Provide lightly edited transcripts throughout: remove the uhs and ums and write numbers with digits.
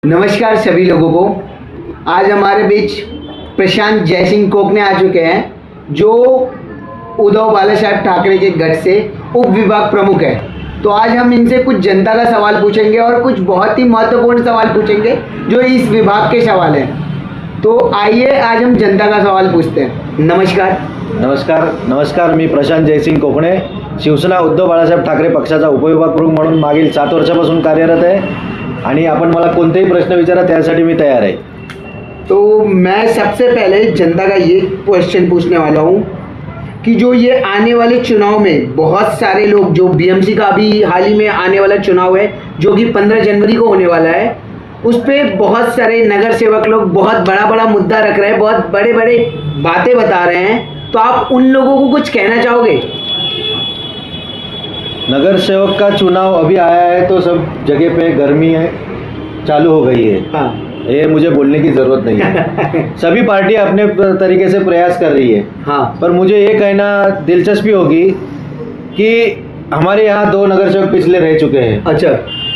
नमस्कार सभी लोगों को। आज हमारे बीच प्रशांत जयसिंह कोकने आ चुके हैं जो उद्धव बाला साहब ठाकरे के गढ़ से उप विभाग प्रमुख है। तो आज हम इनसे कुछ जनता का सवाल पूछेंगे और कुछ बहुत ही महत्वपूर्ण सवाल पूछेंगे जो इस विभाग के सवाल हैं। तो आइए आज हम जनता का सवाल पूछते हैं। नमस्कार, मी प्रशांत जयसिंग कोकणे, शिवसेना उद्धव बाळासाहेब ठाकरे पक्षाचा उपविभाग प्रमुख म्हणून मागील 7 वर्षापासून कार्यरत आहे आणि आपण मला कोणतेही प्रश्न विचारा त्यासाठी मी तयार आहे। तो मैं सबसे पहले जनता का ये क्वेश्चन पूछने वाला हूँ कि जो ये आने वाले चुनाव में बहुत सारे लोग, जो बीएमसी का भी हाल ही में आने वाला चुनाव है जो कि 15 जनवरी को होने वाला है, उस पर बहुत सारे नगर सेवक लोग बहुत बड़ा मुद्दा रख रहे हैं, बहुत बड़े बातें बता रहे हैं। तो आप उन लोगों को कुछ कहना चाहोगे? नगर सेवक का चुनाव अभी आया है तो सब जगह पे गर्मी है चालू हो गई है। हाँ, ये मुझे बोलने की ज़रूरत नहीं है। सभी पार्टियां अपने तरीके से प्रयास कर रही है। हाँ, पर मुझे ये कहना दिलचस्पी होगी कि हमारे यहाँ 2 नगर सेवक पिछले रह चुके हैं। अच्छा,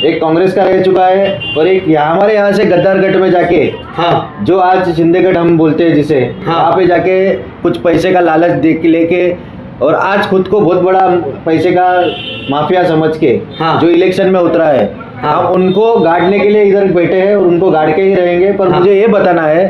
एक कांग्रेस का रह चुका है और एक हमारे यहाँ से गद्दारगढ़ में जाके, हाँ, जो आज शिंदेगढ़ हम बोलते हैं जिसे, हाँ, वहाँ पे जाके कुछ पैसे का लालच देख के लेके और आज खुद को बहुत बड़ा पैसे का माफिया समझ के, हाँ, जो इलेक्शन में उतरा है, हाँ, हम उनको गाड़ने के लिए इधर बैठे हैं और उनको गाड़ के ही रहेंगे। पर हाँ, मुझे ये बताना है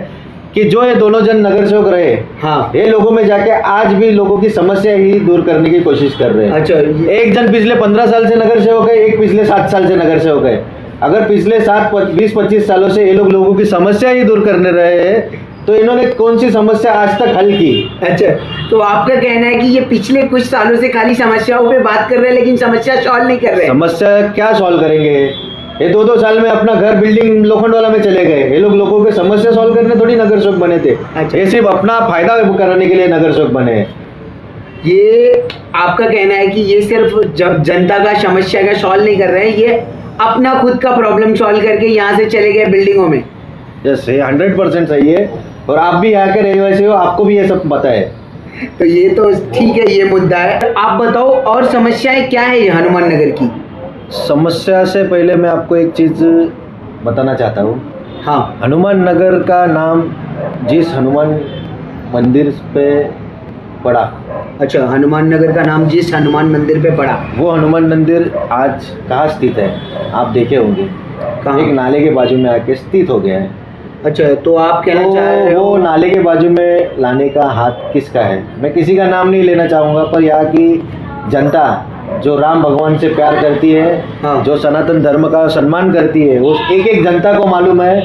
कि जो ये दोनों जन नगर सेवक रहे, हाँ, ये लोगों में जाके आज भी लोगों की समस्या ही दूर करने की कोशिश कर रहे हैं। अच्छा, एक जन पिछले 15 साल से नगर सेवक है, एक पिछले 7 साल से नगर सेवक है। अगर पिछले 20-25 सालों से ये लोगों की समस्या ही दूर करने रहे हैं तो इन्होंने कौन सी समस्या आज तक हल की? अच्छा, तो आपका कहना है कि ये पिछले कुछ सालों से खाली समस्याओं पे बात कर रहे हैं लेकिन समस्या सॉल्व नहीं कर रहे हैं। समस्या क्या सॉल्व करेंगे? ये 2-2 साल में अपना घर बिल्डिंग लोखंडवाला में चले गए। ये लोगों के समस्या सॉल्व करने थोड़ी नगर सेवक बने थे। अच्छा, ये सिर्फ अपना फायदा कराने के लिए नगर सेवक बने हैं। ये आपका कहना है कि ये सिर्फ जनता का समस्या का सॉल्व नहीं कर रहे हैं, ये अपना खुद का प्रॉब्लम सॉल्व करके यहाँ से चले गए बिल्डिंगों में। यस, ये 100% सही है और आप भी यहाँ के रहने हो, आपको भी ये सब पता है। तो ये तो ठीक है, ये मुद्दा है। आप बताओ और समस्याएं क्या है हनुमान नगर की? समस्या से पहले मैं आपको एक चीज़ बताना चाहता हूँ। हाँ, हनुमान नगर का नाम जिस हनुमान मंदिर पे पड़ा, अच्छा, हनुमान नगर का नाम जिस हनुमान मंदिर पे पड़ा, वो हनुमान मंदिर आज कहाँ स्थित है आप देखे होंगे? कहाँ? एक नाले के बाजू में आके स्थित हो गया है। अच्छा, तो आप कहना चाह रहे तो हो वो नाले के बाजू में लाने का हाथ किसका है? मैं किसी का नाम नहीं लेना चाहूँगा, पर यहाँ की जनता जो राम भगवान से प्यार करती है, हाँ, जो सनातन धर्म का सम्मान करती है, वो एक जनता को मालूम है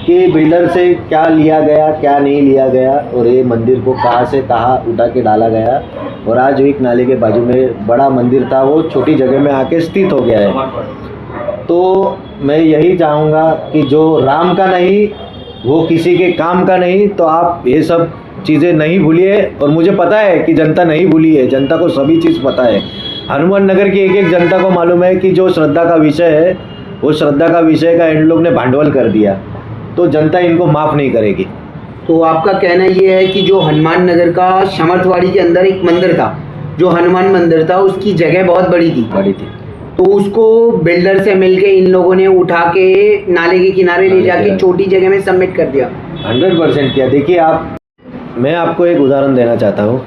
कि बिल्डर से क्या लिया गया, क्या नहीं लिया गया और ये मंदिर को कहाँ से कहाँ उठा के डाला गया। और आज एक नाले के बाजू में बड़ा मंदिर था, वो छोटी जगह में आके स्थित हो गया है। तो मैं यही चाहूँगा कि जो राम का नहीं, वो किसी के काम का नहीं, तो आप ये सब चीज़ें नहीं भूलिए। और मुझे पता है कि जनता नहीं भूली है, जनता को सभी चीज़ पता है। हनुमान नगर की एक जनता को मालूम है कि जो श्रद्धा का विषय है, वो श्रद्धा का विषय का इन लोग ने भांडवल कर दिया, तो जनता इनको माफ़ नहीं करेगी। तो आपका कहना ये है कि जो हनुमान नगर का समर्थवाड़ी के अंदर एक मंदिर था, जो हनुमान मंदिर था, उसकी जगह बहुत बड़ी थी, तो उसको बिल्डर से मिलके इन लोगों ने उठा के नाले के किनारे ले जाके छोटी जगह में सबमिट कर दिया। 100% किया। देखिए मैं आपको एक उदाहरण देना चाहता हूँ।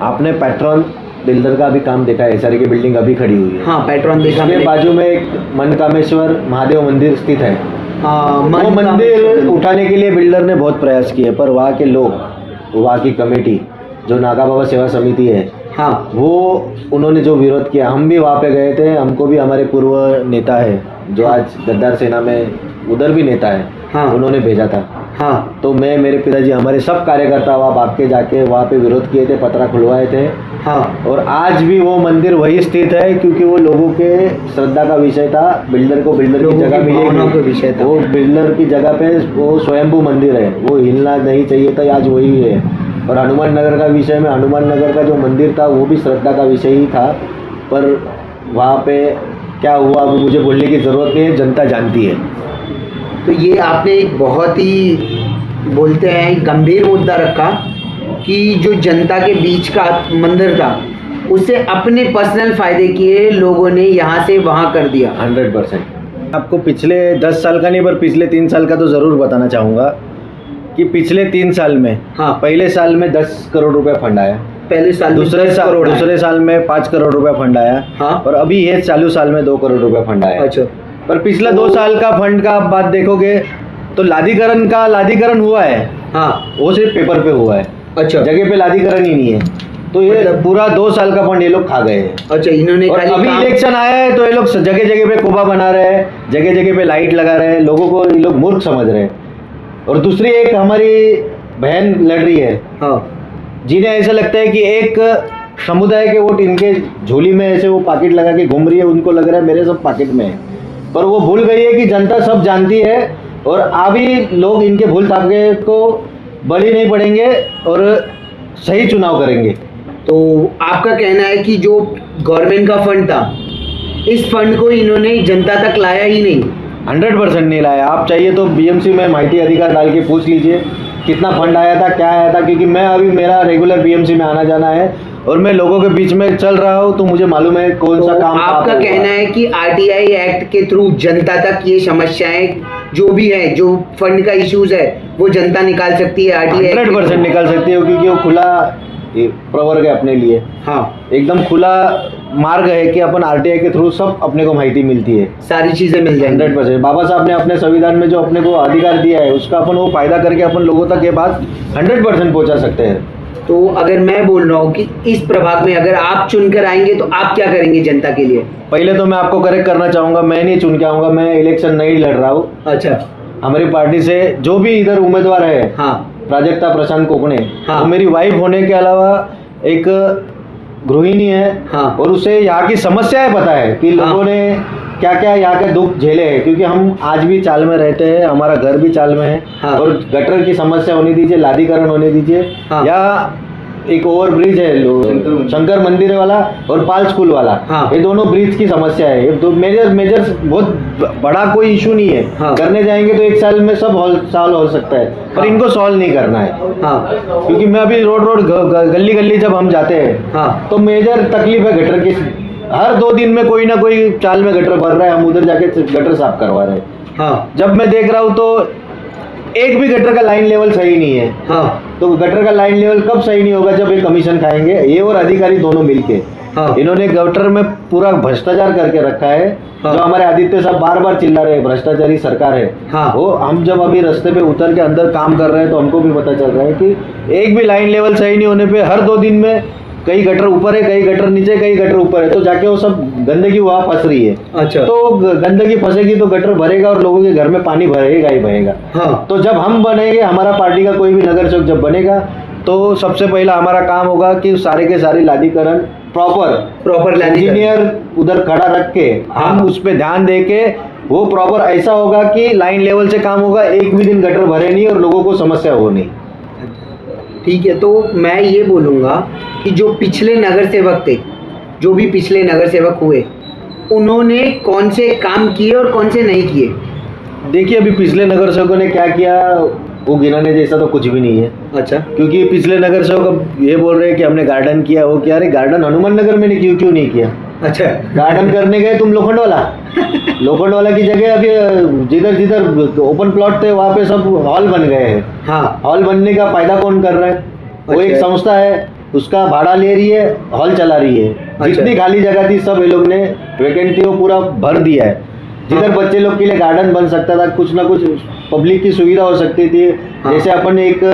आपने पैट्रॉन बिल्डर का भी काम देखा है, सारी की बिल्डिंग अभी खड़ी हुई है। हाँ, पैट्रॉन देखा। उसके बाजू में एक मनकामेश्वर महादेव मंदिर स्थित है। हाँ, वो मंदिर उठाने के लिए बिल्डर ने बहुत प्रयास किए, पर वहाँ के लोग, वहाँ की कमेटी जो नागा बाबा सेवा समिति है, हाँ, वो उन्होंने जो विरोध किया, हम भी वहाँ पे गए थे। हमको भी हमारे पूर्व नेता है जो आज गद्दार सेना में उधर भी नेता है, हाँ, उन्होंने भेजा था। हाँ, तो मैं, मेरे पिताजी, हमारे सब कार्यकर्ता वहाँ भाग के जाके वहाँ पे विरोध किए थे, पत्रा खुलवाए थे। हाँ, और आज भी वो मंदिर वही स्थित है क्योंकि वो लोगों के श्रद्धा का विषय था। बिल्डर को बिल्डर की जगह मिलेगी, वो बिल्डर की जगह पे वो स्वयंभू मंदिर है, वो हिलना नहीं चाहिए था, आज वही है। और हनुमान नगर का विषय में, हनुमान नगर का जो मंदिर था वो भी श्रद्धा का विषय ही था, पर वहाँ पे क्या हुआ वो मुझे बोलने की ज़रूरत नहीं है, जनता जानती है। तो ये आपने एक बहुत ही, बोलते हैं, गंभीर मुद्दा रखा कि जो जनता के बीच का मंदिर था उसे अपने पर्सनल फायदे के लोगों ने यहाँ से वहाँ कर दिया। 100%। आपको पिछले 10 साल का नहीं पर पिछले 3 साल का तो ज़रूर बताना चाहूँगा कि पिछले 3 साल में हाँ। पहले साल में 10 करोड़ रुपए फंड आया, पहले साल में 10 करोड़ आए। दूसरे साल में 5 करोड़ रुपए फंड आया, हाँ। और अभी ये चालू साल में 2 करोड़ रुपए फंड आया। अच्छा। पर पिछला 2 साल का फंड का आप बात देखोगे तो लादीकरण हुआ है, हाँ। वो सिर्फ पेपर पे हुआ है, अच्छा। जगह पे लादीकरण ही नहीं है। तो ये मतलब पूरा 2 साल का फंड ये लोग खा गए हैं। अच्छा, इन्होंने और खाली अभी काम- इलेक्शन आया है तो ये लोग जगह जगह पे कोबा बना रहे हैं, जगह जगह पे लाइट लगा रहे हैं, लोगों को ये लोग मूर्ख समझ रहे हैं। और दूसरी एक हमारी बहन लड़ रही है, हाँ। जिन्हें ऐसा लगता है कि एक समुदाय के वोट इनके झोली में ऐसे वो पाकिट लगा के घूम रही है, उनको लग रहा है मेरे सब पाकिट में है। पर वो भूल गई है कि जनता सब जानती है और अभी लोग इनके भूल ताके को बलि नहीं पड़ेंगे और सही चुनाव करेंगे। तो आपका कहना है कि जो गवर्नमेंट का फंड था, इस फंड को इन्होंने जनता तक लाया ही नहीं। 100% नहीं लाया। आप चाहिए तो बीएमसी में माहिती अधिकार डाल के पूछ लीजिए कितना फंड आया था, क्या आया था, क्योंकि मैं अभी मेरा रेगुलर बीएमसी में आना जाना है और मैं लोगों के बीच में चल रहा हूँ, तो मुझे मालूम है कौन सा तो काम आपका कहना है कि आरटीआई एक्ट के थ्रू जनता तक ये समस्याएं जो भी है, जो फंड का इश्यूज है, वो जनता निकाल सकती है आरटीआई? 100% निकाल सकती है, क्योंकि वो खुला प्रवर्ग है अपने लिए। हाँ, एकदम खुला मार्ग है कि अपन आरटीआई के थ्रू सब अपने को माहिती मिलती है, सारी चीजें मिल जाएंगी। 100%। बाबा साहब ने अपने संविधान में जो अपने को अधिकार दिया है उसका अपन वो फायदा करके अपन लोगों तक ये बात 100% पहुंचा सकते हैं। तो अगर मैं बोल रहा हूँ कि इस प्रभाग में अगर आप चुनकर आएंगे तो आप क्या करेंगे जनता के लिए? पहले तो मैं आपको करेक्ट करना चाहूँगा, मैं नहीं चुन के आऊँगा, मैं इलेक्शन नहीं लड़ रहा हूँ। अच्छा। हमारी पार्टी से जो भी इधर उम्मीदवार है, हाँ, प्राजक्ता प्रशांत कोकणे, हाँ। वो मेरी वाइफ होने के अलावा एक गृहिणी है, हाँ। और उसे यहाँ की समस्याएं पता है कि हाँ। लोगों ने क्या क्या यहाँ के दुख झेले हैं, क्योंकि हम आज भी चाल में रहते हैं, हमारा घर भी चाल में है। हाँ। और गटर की समस्या होने दीजिए, लादीकरण होने दीजिए, हाँ। या एक ओवर ब्रिज है शंकर मंदिर वाला और पाल स्कूल वाला, हाँ। ये दोनों ब्रिज की समस्या है। ये दो मेजर बहुत बड़ा कोई इशू नहीं है। हाँ। करने जाएंगे तो 1 साल में सब सॉल्व हो सकता है, पर हाँ। इनको सॉल्व नहीं करना है। हाँ, क्योंकि मैं अभी रोड गली गली जब हम जाते हैं, हाँ। तो मेजर तकलीफ है गटर की। हर 2 दिन में कोई ना कोई चाल में गटर भर रहा है, हम उधर जाके गटर साफ करवा रहे हैं। हाँ, जब मैं देख रहा हूँ तो एक भी गटर का लाइन लेवल सही नहीं है। हाँ, तो गटर का लाइन लेवल कब सही नहीं होगा? जब ये कमीशन खाएंगे, ये और अधिकारी दोनों मिलके। हाँ। इन्होंने गटर में पूरा भ्रष्टाचार करके रखा है। हाँ। जो हमारे आदित्य साहब बार बार चिल्ला रहे हैं भ्रष्टाचारी सरकार है, हाँ। वो हम जब अभी रास्ते पे उतर के अंदर काम कर रहे हैं तो हमको भी पता चल रहा है कि एक भी लाइन लेवल सही नहीं होने पे हर 2 दिन में कई गटर ऊपर है, कई गटर नीचे, कई गटर ऊपर है, तो जाके वो सब गंदगी वहाँ फंस रही है। अच्छा। तो गंदगी फंसेगी तो गटर भरेगा और लोगों के घर में पानी भरेगा ही भरेगा। हाँ। तो जब हम बनेंगे, हमारा पार्टी का कोई भी नगर सेवक जब बनेगा, तो सबसे पहला हमारा काम होगा कि सारे के सारे लादीकरण प्रॉपर इंजीनियर उधर खड़ा रख के हम उस पर ध्यान दे के वो प्रॉपर ऐसा होगा कि लाइन लेवल से काम होगा, एक भी दिन गटर भरे नहीं और लोगों को समस्या हो नहीं। ठीक है, तो मैं ये बोलूँगा कि जो पिछले नगर सेवक थे, जो भी पिछले नगर सेवक हुए, उन्होंने कौन से काम किए और कौन से नहीं किए? देखिए, अभी पिछले नगर सेवकों ने क्या किया वो गिनाने जैसा तो कुछ भी नहीं है। अच्छा। क्योंकि पिछले नगर सेवक अब ये बोल रहे हैं कि हमने गार्डन किया, वो क्या? अरे गार्डन हनुमान नगर में नहीं, क्यों नहीं किया? अच्छा। गार्डन करने गए तुम लोखंडवाला की जगह अभी जिधर जिधर ओपन प्लॉट थे वहाँ पे सब हॉल बन गए हैं। हाँ। हॉल बनने का फायदा कौन कर रहा है? वो एक अच्छा। संस्था है, उसका भाड़ा ले रही है, हॉल चला रही है। अच्छा। जितनी खाली जगह थी सब ये लोग ने वैकेंट थी वो पूरा भर दिया है। जिधर हाँ। बच्चे लोग के लिए गार्डन बन सकता था, कुछ ना कुछ पब्लिक की सुविधा हो सकती थी। हाँ। जैसे अपन एक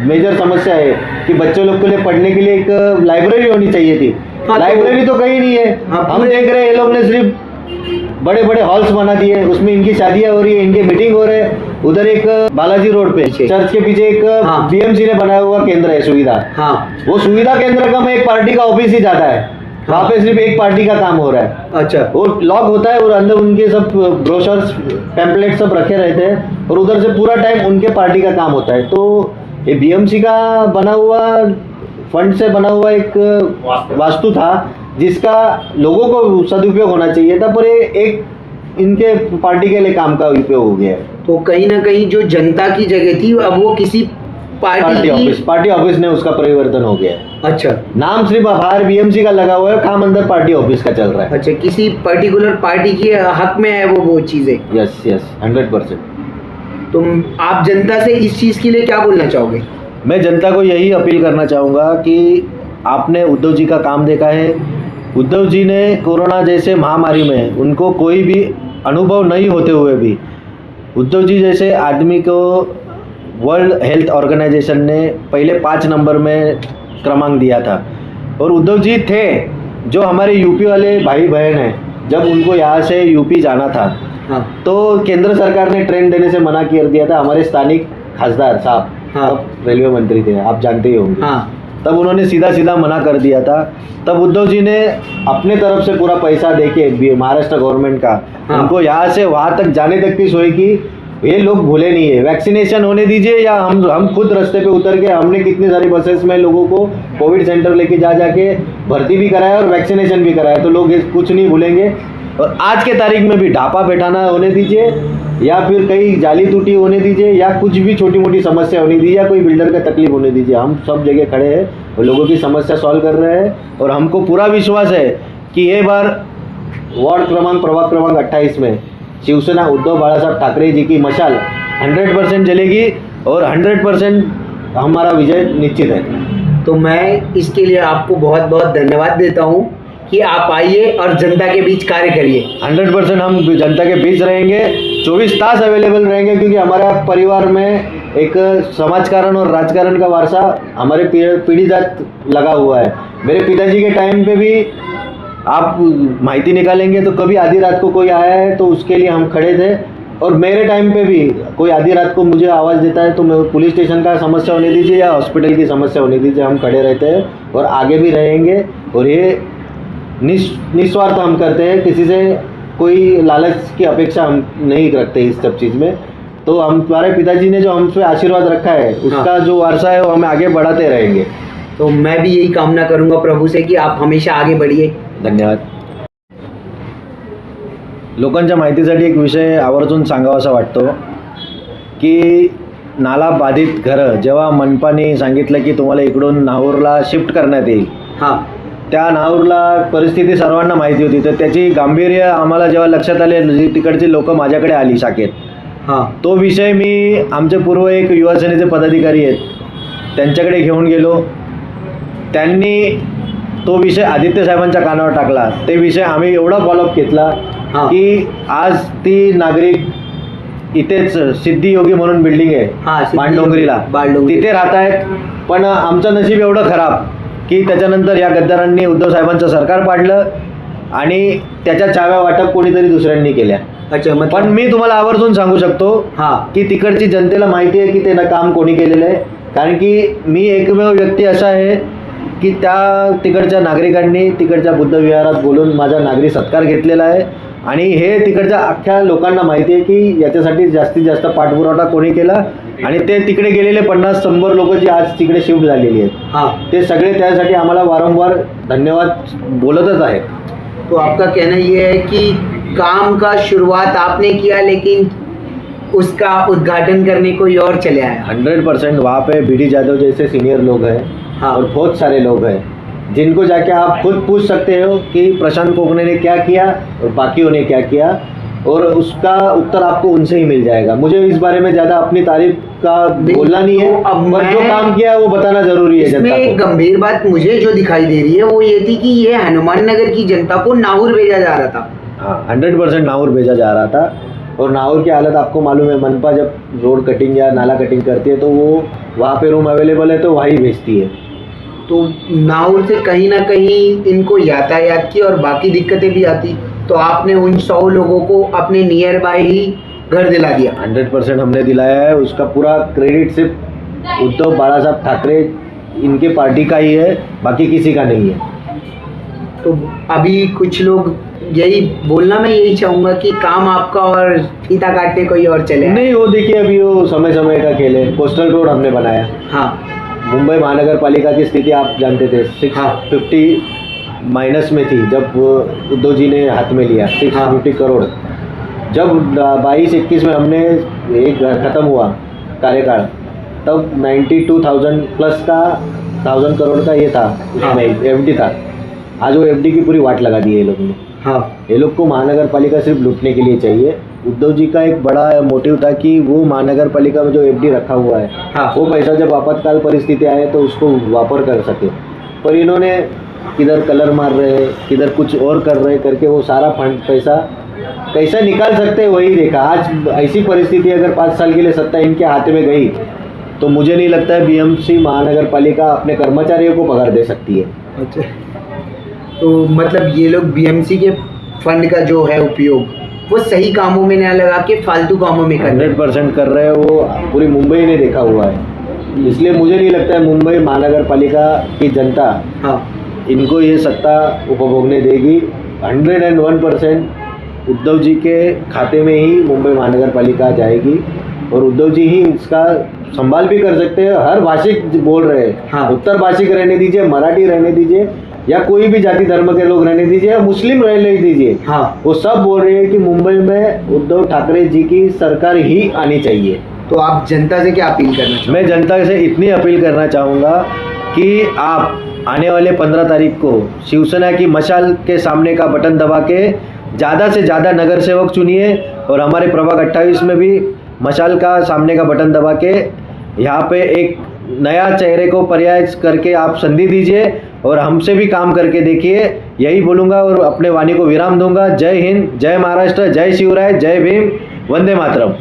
मेजर समस्या है कि बच्चों लोग के लिए पढ़ने के लिए एक लाइब्रेरी होनी चाहिए थी। हाँ, लाइब्रेरी तो कहीं नहीं है। हाँ, हम देख रहे हैं ये लोग ने सिर्फ बड़े बड़े हॉल्स बना दिए, उसमें इनकी शादियां हो रही है, इनके मीटिंग हो रहे हैं। उधर एक बालाजी रोड पे चर्च के पीछे एक हाँ। बीएमसी ने बनाया हुआ केंद्र है सुविधा। हाँ। वो सुविधा केंद्र का में एक पार्टी का ऑफिस ही जाता है, वहाँ पे सिर्फ एक पार्टी का काम हो रहा है। अच्छा। वो लॉक होता है और अंदर उनके सब ब्रोशर्स पैम्पलेट सब रखे रहते हैं और उधर से पूरा टाइम उनके पार्टी का काम होता है। तो ये बीएमसी का बना हुआ फंड से बना हुआ एक वास्तु था जिसका लोगों को सदुपयोग होना चाहिए था, पर ये एक इनके पार्टी के लिए काम का उपयोग हो गया है। तो कहीं ना कहीं जो जनता की जगह थी अब वो किसी पार्टी ऑफिस ने उसका परिवर्तन हो गया है। अच्छा नाम सिर्फ बाहर बीएमसी का लगा हुआ है, काम अंदर पार्टी ऑफिस का चल रहा है। अच्छा, किसी पर्टिकुलर पार्टी के हक में है वो चीजें। यस 100%। तुम आप जनता से इस चीज के लिए क्या बोलना चाहोगे? मैं जनता को यही अपील करना चाहूँगा कि आपने उद्धव जी का काम देखा है। उद्धव जी ने कोरोना जैसे महामारी में उनको कोई भी अनुभव नहीं होते हुए भी उद्धव जी जैसे आदमी को वर्ल्ड हेल्थ ऑर्गेनाइजेशन ने पहले 5 नंबर में क्रमांक दिया था। और उद्धव जी थे जो हमारे यूपी वाले भाई बहन हैं, जब उनको यहाँ से यूपी जाना था हाँ तो केंद्र सरकार ने ट्रेन देने से मना कर दिया था। हमारे स्थानिक खासदार साहब हाँ। तब रेलवे मंत्री थे, आप जानते ही होंगे। हाँ तब उन्होंने सीधा मना कर दिया था। तब उद्धव जी ने अपने तरफ से पूरा पैसा देके महाराष्ट्र गवर्नमेंट का हाँ। उनको यहाँ से वहाँ तक जाने तक की सोई की। ये लोग भूले नहीं है, वैक्सीनेशन होने दीजिए या हम खुद रास्ते पे उतर के हमने कितनी सारी बसेस में लोगों को कोविड सेंटर लेके जाके भर्ती भी कराया और वैक्सीनेशन भी कराया, तो लोग कुछ नहीं भूलेंगे। और आज के तारीख में भी ढापा बैठाना होने दीजिए या फिर कहीं जाली टूटी होने दीजिए या कुछ भी छोटी मोटी समस्या होने दीजिए या कोई बिल्डर का तकलीफ होने दीजिए, हम सब जगह खड़े हैं और लोगों की समस्या सॉल्व कर रहे हैं। और हमको पूरा विश्वास है कि ये बार प्रभाग क्रमांक 28 में शिवसेना उद्धव बाळासाहेब ठाकरे जी की मशाल 100% जलेगी और 100% हमारा विजय निश्चित है। तो मैं इसके लिए आपको बहुत बहुत धन्यवाद देता हूँ कि आप आइए और जनता के बीच कार्य करिए। 100% हम जनता के बीच रहेंगे, 24 तास अवेलेबल रहेंगे, क्योंकि हमारा परिवार में एक समाजकारण और राजकारण का वारसा हमारे पीढ़ी जात लगा हुआ है। मेरे पिताजी के टाइम पे भी आप माहिती निकालेंगे तो कभी आधी रात को कोई आया है तो उसके लिए हम खड़े थे। और मेरे टाइम पे भी कोई आधी रात को मुझे आवाज़ देता है तो मैं पुलिस स्टेशन का समस्या होने दीजिए या हॉस्पिटल की समस्या होने दीजिए, हम खड़े रहते हैं और आगे भी रहेंगे। और ये निस्वार्थ हम करते हैं, किसी से कोई लालच की अपेक्षा हम नहीं रखते इस सब चीज़ में। तो हमारे पिताजी ने जो हम पे आशीर्वाद रखा है उसका जो वारसा है वो हमें आगे बढ़ाते रहेंगे। तो मैं भी यही कामना करूंगा प्रभू से कि आप हमेशा आगे बढ़िए। धन्यवाद। लोकांच्या माहितीसाठी एक विषय आवर्जून सांगावासा वाटतो की नाला बाधित घरं जेव्हा मनपाने सांगितलं की तुम्हाला इकडून नाहूरला शिफ्ट करण्यात येईल, हां त्या नाहूरला परिस्थिती सर्वांना माहिती होती, तर त्याची गांभीर्य आम्हाला जेव्हा लक्षात आले, तिकडची लोक माझ्याकडे आली शाखेत, हां तो विषय मी आमचे पूर्व एक युवासेनेचे पदाधिकारी आहेत त्यांच्याकडे घेऊन गेलो। त्यांनी तो विषय आदित्य साहेबांच्या कानावर टाकला। ते विषय आम्ही एवढा फॉलोअप घेतला की आज ती नागरिक इथेच सिद्धी योगी म्हणून बिल्डिंग आहे बाणडोंगरीला, तिथे राहत आहेत। पण आमचं नशीब एवढं खराब की त्याच्यानंतर या गद्दारांनी उद्धव साहेबांचं सरकार पाडलं आणि त्याच्या चाव्या वाटप कोणीतरी दुसऱ्यांनी केल्या। अच्छा, पण मी तुम्हाला आवर्जून सांगू शकतो की तिकडची जनतेला माहिती आहे की ते काम कोणी केलेलं आहे, कारण की मी एकमेव व्यक्ती असा आहे की त्या तिकडच्या नागरिकांनी तिकडच्या बुद्ध विहारात बोलून माझा नागरी सत्कार घेतलेला आहे आणि हे तिकडच्या अख्ख्या लोकांना माहिती आहे की याच्यासाठी जास्तीत जास्त पाठपुरावा कोणी केला आणि ते तिकडे गेलेले 50-100 लोक जी आज तिकडे शिफ्ट झालेली आहेत ते सगळे त्यासाठी आम्हाला वारंवार धन्यवाद बोलतच आहेत। तो आपका कहना ये है कि काम का शुरुआत आपने किया लेकिन उसका उद्घाटन करने कोई और चले आया। 100% वहाँ पे बीडी जादव जैसे सीनियर लोग हैं और बहुत सारे लोग हैं जिनको जाके आप खुद पूछ सकते हो कि प्रशांत कोकणे ने क्या किया और बाकियों ने क्या किया, और उसका उत्तर आपको उनसे ही मिल जाएगा। मुझे इस बारे में ज़्यादा अपनी तारीफ का बोलना नहीं है, पर जो काम किया है वो बताना ज़रूरी है जनता को। एक गंभीर बात मुझे जो दिखाई दे रही है वो ये थी कि ये हनुमान नगर की जनता को नाहूर भेजा जा रहा था। हाँ, 100% नाहूर भेजा जा रहा था। और नाहूर की हालत आपको मालूम है, मनपा जब रोड कटिंग या नाला कटिंग करती है तो वो वहाँ पे रूम अवेलेबल है तो वहीं भेजती है। तो नाहूर से कहीं ना कहीं इनको यातायात की और बाकी दिक्कतें भी आती, तो आपने उन 100 लोगों को अपने नियर बाय ही घर दिला दिया। 100% हमने दिलाया है, उसका पूरा क्रेडिट सिर्फ उद्धव बाळासाहेब ठाकरे इनके पार्टी का ही है, बाकी किसी का नहीं है। तो अभी कुछ लोग यही बोलना, मैं यही चाहूँगा कि काम आपका और फीता काटने कोई और चले नहीं। वो देखिए अभी वो समय समय का खेल है। कोस्टल रोड हमने बनाया। हाँ, मुंबई महानगर पालिका की स्थिति आप जानते थे, 650 माइनस में थी जब उद्धव जी ने हाथ में लिया 650 करोड़। जब 22-21 में हमने एक खत्म हुआ कार्यकाल तब 92,000 प्लस का 1000 करोड़ का ये था, उसमें एफडी था। आज वो एफडी की पूरी वाट लगा दी है ये लोग ने। हाँ ये लोग को महानगर पालिका सिर्फ लूटने के लिए चाहिए। उद्धव जी का एक बड़ा मोटिव था कि वो महानगर पालिका में जो एफडी रखा हुआ है, हाँ। वो पैसा जब आपातकाल परिस्थिति आए तो उसको वापर कर सके। पर इन्होंने किधर कलर मार रहे, किधर कुछ और कर रहे करके वो सारा फंड पैसा कैसा निकाल सकते हैं वही देखा। आज ऐसी परिस्थिति अगर 5 साल के लिए सत्ता इनके हाथ में गई तो मुझे नहीं लगता है बीएमसी महानगर पालिका अपने कर्मचारियों को पगार दे सकती है। अच्छा, तो मतलब ये लोग बीएमसी के फंड का जो है उपयोग वो सही कामों में ना लगा के फालतू कामों में कर रहे हैं। 100% कर रहे हैं। वो पूरी मुंबई ने देखा हुआ है, इसलिए मुझे नहीं लगता है मुंबई महानगर पालिका की जनता हाँ इनको ये सत्ता उपभोगने देगी। 101% उद्धव जी के खाते में ही मुंबई महानगर पालिका जाएगी और उद्धव जी ही इसका संभाल भी कर सकते हैं। हर भाषिक बोल रहे हैं, हाँ। उत्तर भाषिक रहने दीजिए, मराठी रहने दीजिए, या कोई भी जाति धर्म के लोग रहने दीजिए, या मुस्लिम रहने दीजिए, हाँ। वो सब बोल रहे हैं कि मुंबई में उद्धव ठाकरे जी की सरकार ही आनी चाहिए। तो आप जनता से क्या अपील करना चाहते मैं जनता से इतनी अपील करना चाहूँगा कि आप आने वाले 15 तारीख को शिवसेना की मशाल के सामने का बटन दबा के ज़्यादा से ज़्यादा नगर सेवक चुनिए और हमारे प्रभाग 28 में भी मशाल का सामने का बटन दबा के यहाँ पे एक नया चेहरे को पर्याय करके आप संधि दीजिए और हमसे भी काम करके देखिए। यही बोलूँगा और अपने वाणी को विराम दूंगा। जय हिंद, जय महाराष्ट्र, जय शिवराय, जय भीम, वंदे मातरम।